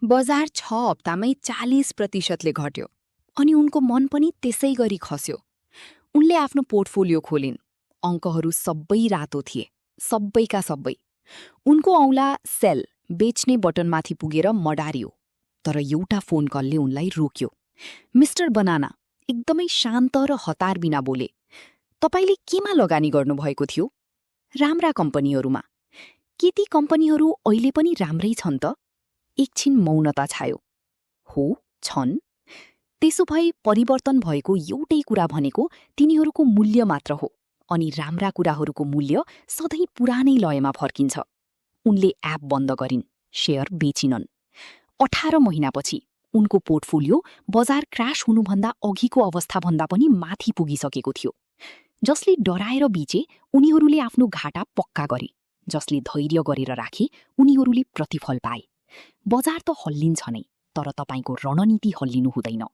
बजार 6 हप्तामै 40% घट्यो अनि उनको मन पनि त्यसै गरी खस्यो। उनले आफ्नो पोर्टफोलियो खोलिन्। अङ्कहरू सबै रातो थिए, सबैका सबै। उनको औँला सेल बेच्ने बटनमाथि पुगेर मडारियो। तर एउटा फोन कलले उनलाई रोक्यो। मिस्टर बनाना एकदमै शान्त र हतार बिना बोले, "तपाईले केमा लगानी गर्नुभएको थियो?" "राम्रा कम्पनीहरूमा।" "के ती कम्पनीहरू अहिले पनि राम्रै छन् त?" एकछिन मौनता छायो। "हो, छन्। त्यसो भए परिवर्तन भएको एउटै कुरा भनेको तिनीहरूको मूल्य मात्र हो, अनि राम्रा कुराहरूको मूल्य सधैँ पुरानै लयमा फर्किन्छ।" उनले एप बन्द गरिन्, शेयर बेचिनन्। 18 महिनापछि उनको पोर्टफोलियो बजार क्रास हुनुभन्दा अघिको अवस्थाभन्दा पनि माथि पुगिसकेको थियो। जसले डराएर बेचे उनीहरूले आफ्नो घाटा पक्का गरे, जसले धैर्य गरेर राखे उनीहरूले प्रतिफल पाए। बजार त हल्लिन्छ नै, तर तपाईको रणनीति हल्लिनु हुँदैन।